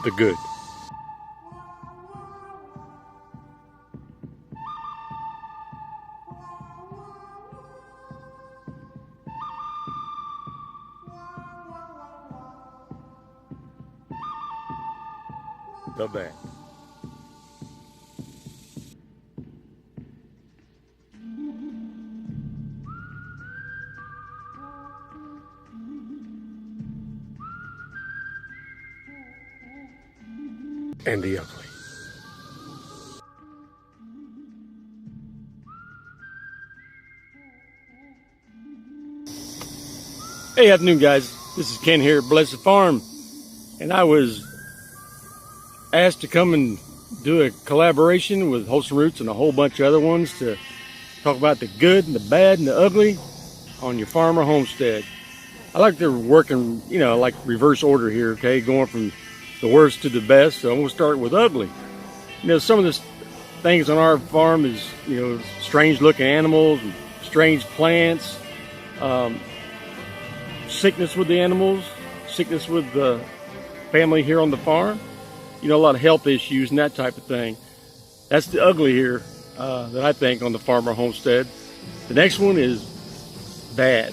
the good. The bad. And the ugly. Hey, afternoon guys. This is Ken here at Blessed Farm, and I was asked to come and do a collaboration with Wholesome Roots and a whole bunch of other ones to talk about the good and the bad and the ugly on your farm or homestead. I like to work in, like reverse order here, okay, going from the worst to the best. So I'm going to start with ugly. Some of the things on our farm is, strange looking animals and strange plants, sickness with the animals, sickness with the family here on the farm, a lot of health issues and that type of thing. That's the ugly here that I think on the farm or homestead. The next one is bad.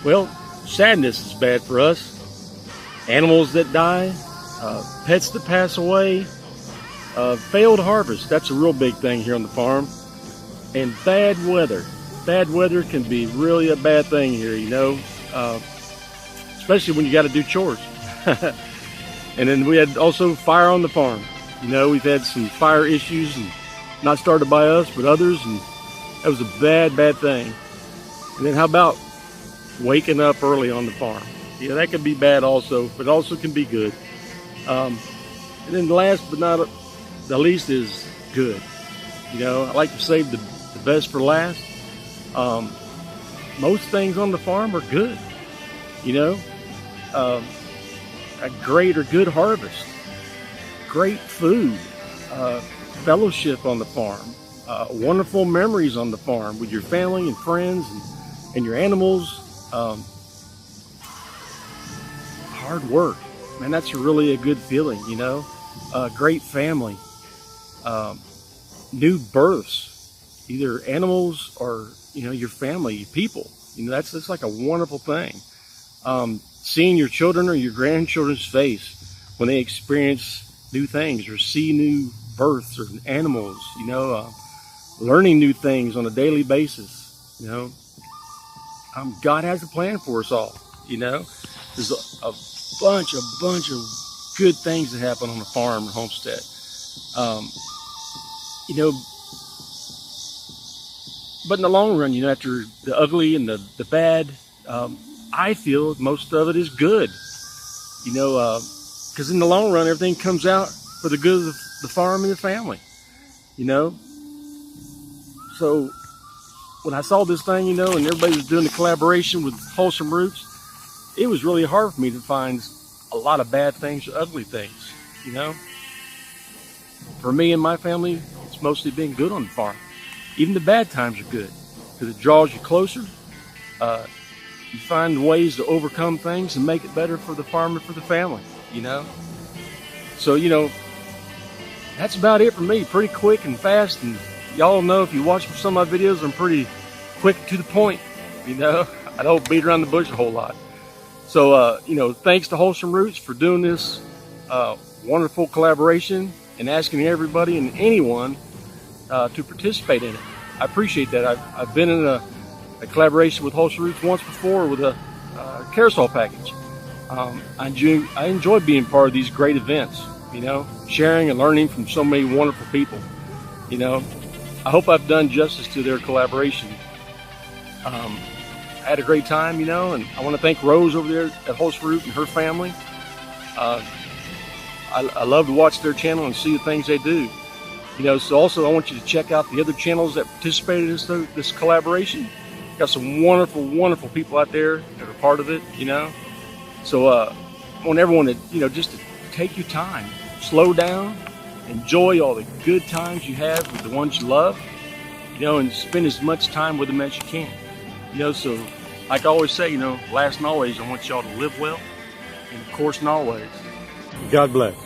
Well, sadness is bad for us. Animals that die, pets that pass away, failed harvest. That's a real big thing here on the farm. And bad weather. Bad weather can be really a bad thing here, especially when you got to do chores. And then we had also fire on the farm. We've had some fire issues, and not started by us, but others, and that was a bad, bad thing. And then how about waking up early on the farm? That could be bad also, but also can be good. And then last but not the least is good. I like to save the best for last. Most things on the farm are good. A great or good harvest, great food, fellowship on the farm, wonderful memories on the farm with your family and friends and your animals. Hard work, man, that's really a good feeling, great family, new births, either animals or, your family, your people, that's like a wonderful thing. Seeing your children or your grandchildren's face when they experience new things or see new births or animals, learning new things on a daily basis, God has a plan for us all, There's a bunch of good things that happen on a farm or homestead. But in the long run, after the ugly and the bad, I feel most of it is good, because in the long run, everything comes out for the good of the farm and the family, So when I saw this thing, and everybody was doing the collaboration with Wholesome Roots, it was really hard for me to find a lot of bad things or ugly things, For me and my family, it's mostly been good on the farm. Even the bad times are good, because it draws you closer. You find ways to overcome things and make it better for the farmer, for the family, So, that's about it for me. Pretty quick and fast. And y'all know, if you watch some of my videos, I'm pretty quick to the point, I don't beat around the bush a whole lot. So, thanks to Wholesome Roots for doing this wonderful collaboration and asking everybody and anyone to participate in it. I appreciate that. I've been in a collaboration with Wholesome Roots once before with a carousel package. I enjoy being part of these great events, sharing and learning from so many wonderful people. I hope I've done justice to their collaboration. I had a great time, and I want to thank Rose over there at Wholesome Root and her family. I love to watch their channel and see the things they do. So also I want you to check out the other channels that participated in this collaboration. Got some wonderful, wonderful people out there that are part of it, So I want everyone to, just to take your time, slow down, enjoy all the good times you have with the ones you love, and spend as much time with them as you can. So like I always say, last and always, I want y'all to live well, and of course and always, God bless.